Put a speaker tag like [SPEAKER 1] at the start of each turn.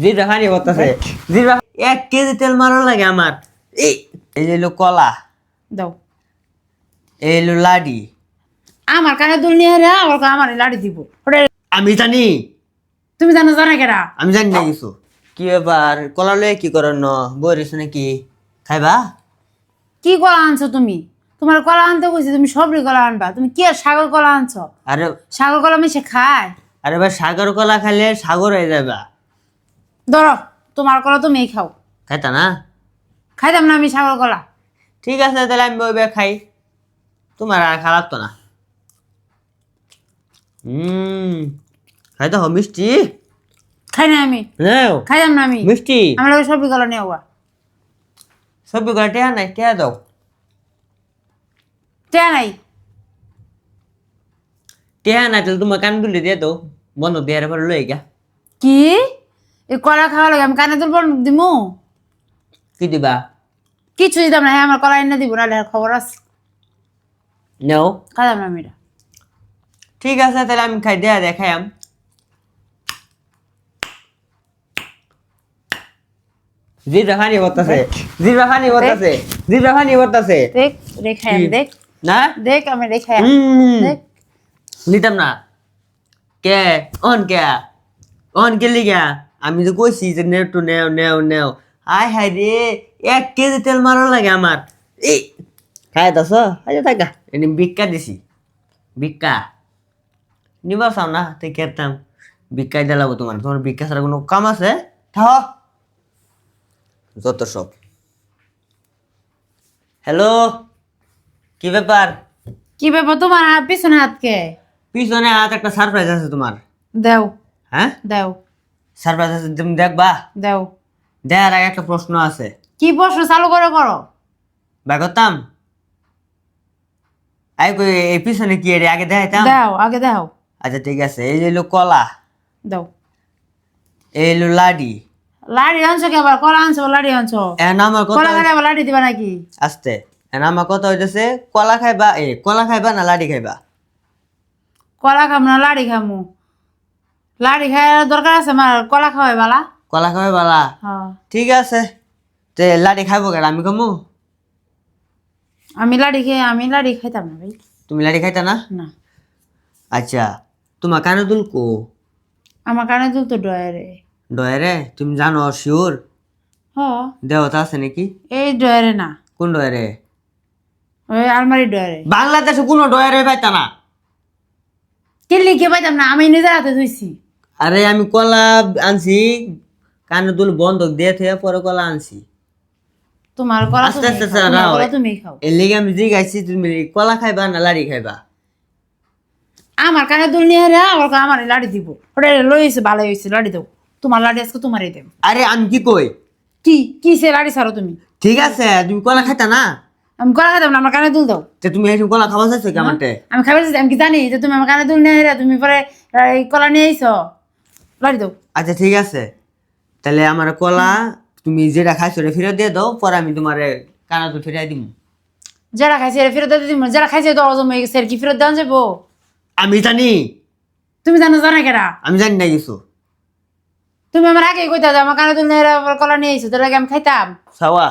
[SPEAKER 1] জিরা খানি করতেছে জিরা 1 কেজি তেল মারার লাগে আমার। এই এই যে কলা,
[SPEAKER 2] দাও।
[SPEAKER 1] এই লাডি।
[SPEAKER 2] আমার কানে দুল নিয়ে রে আমার আমার লাড়ি দিব ওটা।
[SPEAKER 1] আমি জানি,
[SPEAKER 2] তুমি জানো জানা কেডা?
[SPEAKER 1] আমি জানি না কিছু। কি ব্যাপার, কলা লয়ে কি করেন ন? বইরিস নাকি? খাইবা?
[SPEAKER 2] কি কলা আনছো তুমি? তোমার কলা আনতে কইছি, তুমি সবরি কলা আনবা। তুমি কি আর সাগর কলা আনছো?
[SPEAKER 1] আরে
[SPEAKER 2] সাগর কলা মিশে খায়?
[SPEAKER 1] আরে ভাই, সাগর কলা খাইলে সাগর হয়ে যাবা।
[SPEAKER 2] ধরো তোমার কলা তুমি খাও।
[SPEAKER 1] খাইতা না?
[SPEAKER 2] খাইতাম না আমি সাগর কলা।
[SPEAKER 1] ঠিক আছে, তাহলে আমি বইবে খাই। তোমার আর খারাপ তো না। খাইতে হবে মিষ্টি।
[SPEAKER 2] খাই না আমি,
[SPEAKER 1] নাও
[SPEAKER 2] খাইতাম না আমি।
[SPEAKER 1] মিষ্টি।
[SPEAKER 2] আমার লাগে সবরি কলা নিয়ে হওয়া।
[SPEAKER 1] সবজি কলা টেয়া নাই, টেয়া দাও।
[SPEAKER 2] টেয়া নাই?
[SPEAKER 1] টেয়া নাই তাহলে তোমার কান দুলে দিয়ে দাও, বন্ধ দিয়ে পরে লই গা।
[SPEAKER 2] কি এই কলা খাওয়া লাগে আমি কানে তুলব দিমু?
[SPEAKER 1] কি দিবা?
[SPEAKER 2] কিছু দিতাম না। হ্যাঁ আমার কলা এনে দিব না, খবর আছে।
[SPEAKER 1] নাও।
[SPEAKER 2] খাইতাম না আমি এটা।
[SPEAKER 1] ঠিক আছে, তাহলে আমি খাই দেয়া দেখাইম। জিরা খানি করতেছে, জিরা খানি করতেছে, জিরা খানি করতেছে।
[SPEAKER 2] দেখ রেখাই আমি, দেখ
[SPEAKER 1] না
[SPEAKER 2] দেখ আমি রেখাই দেখ।
[SPEAKER 1] নিতাম না। কে কে কে লিগা? আমি তো কইছি যে নেও টু নেও নেও নেও। আয় হায় রে, 1 কেজি তেল মারার লাগে আমার। এই খাই দাস, আচ্ছা থাকা এনে ভিক্ষা দিছি। ভিক্ষা নিবা চাও না তুই কেতাম, ভিক্ষাই দিলাবো তোমার। তোমার ভিক্ষা ছাড়া কোনো কাম আছে? থাও যত সব। হ্যালো, কি ব্যাপার?
[SPEAKER 2] কি ব্যাপার তোমার পিছনে হাতকে?
[SPEAKER 1] পিছনে হাত একটা সারপ্রাইজ আছে তোমার।
[SPEAKER 2] দেও
[SPEAKER 1] হ্যাঁ,
[SPEAKER 2] দেও
[SPEAKER 1] সারপ্রাইজ আছে, তুমি দেখবা?
[SPEAKER 2] দেও।
[SPEAKER 1] দেখার আগে একটা প্রশ্ন আছে।
[SPEAKER 2] কি প্রশ্ন? চালু করে করো।
[SPEAKER 1] বাই করতাম? আই কই এই পিছনে কি এর আগে দেখাইতাম?
[SPEAKER 2] দাও আগে দাও।
[SPEAKER 1] আচ্ছা ঠিক আছে, এই যে কলা,
[SPEAKER 2] দাও।
[SPEAKER 1] এই লাডি।
[SPEAKER 2] লাড়ি আনছো কে আবার? কলা আনছো লাড়ি আনছো?
[SPEAKER 1] এখন আমার কথা
[SPEAKER 2] কলা খালি আবার লাড়ি দিবা নাকি?
[SPEAKER 1] আস্তে, এখন আমার কথা হইতেছে কলা খাইবা, কলা খাইবা না লাডি খাইবা?
[SPEAKER 2] কলা খাম না লাড়ি খামু? লাড়ি খাওয়ার দরকার আছে আমার? কলা খাওয়াই বালা।
[SPEAKER 1] কলা খাবে বালা?
[SPEAKER 2] হ্যাঁ।
[SPEAKER 1] ঠিক আছে, তে লাডি খাইবো কেন? আমি খামু?
[SPEAKER 2] আমি লাড়ি খাইতাম না ভাই।
[SPEAKER 1] তুমি লাডি খাইতা না?
[SPEAKER 2] না।
[SPEAKER 1] আচ্ছা, তোমার কানে দুল কো?
[SPEAKER 2] আমার কানে দুল তো ডয়ারে।
[SPEAKER 1] ডয়ারে? তুমি জানো শিওর?
[SPEAKER 2] হ।
[SPEAKER 1] দেহতা আছে নাকি?
[SPEAKER 2] এই ডয়ারে না,
[SPEAKER 1] কোন ডয়ারে?
[SPEAKER 2] ওই আলমারি ডয়ারে।
[SPEAKER 1] বাংলাদেশে কোনো ডয়ারে পাইতা না।
[SPEAKER 2] কি লিখে পাইতাম না, আমি নিজের হাতে ধুইছি।
[SPEAKER 1] আরে আমি কলা আনছি, কানে দুল বন্ধক দিয়ে থেকে পরে কলা আনছি।
[SPEAKER 2] তোমার কলা
[SPEAKER 1] আস্তে
[SPEAKER 2] তুমি
[SPEAKER 1] আস্তে
[SPEAKER 2] খাও, তোমার
[SPEAKER 1] রাও।
[SPEAKER 2] কলা তুমি খাও।
[SPEAKER 1] এর লেগে আমি জিগাইছি তুমি কলা খাইবা না লাড়ি খাইবা?
[SPEAKER 2] আমার কানে দুল নিয়ে রে আমার লাড়ি দিব ওটা। লইছে ভালো হয়েছে, লাড়ি দাও। তোমার লাড়ি আজকে তোমারই দেব।
[SPEAKER 1] আরে আমি কি কই?
[SPEAKER 2] কি কি সে লাড়ি ছাড়ো তুমি?
[SPEAKER 1] ঠিক আছে, তুমি কলা খাইতা না?
[SPEAKER 2] আমি কলা খাইতাম না, আমার কানে দুল দাও।
[SPEAKER 1] তে তুমি এই কলা খাওয়া চাইছো কি আমারটে?
[SPEAKER 2] আমি খাবার চাইছি, আমি কি জানি যে তুমি আমার কানে দুল নিয়ে রে তুমি পরে এই কলা নিয়ে আইছো? লাড়ি দাও।
[SPEAKER 1] আচ্ছা ঠিক আছে, তাহলে আমার কলা তুমি যেটা খাইছো ওটা ফেরত দিয়ে দাও, পরে আমি তোমার কানা দুল ফিরাই দিব।
[SPEAKER 2] যারা খাইছে এরা ফেরত দিয়ে দিব। যারা খাইছে তো অজম হয়ে গেছে, কি ফেরত দেওয়া যাবো?
[SPEAKER 1] আমি জানি,
[SPEAKER 2] তুমি জানো জানা কেরা?
[SPEAKER 1] আমি জানি না কিছু।
[SPEAKER 2] তুমি আমার আগে কইতা যে আমার কানে দুল নিয়ে রে কলা নিয়ে আইছো, তাহলে আমি খাইতাম।
[SPEAKER 1] সাওয়া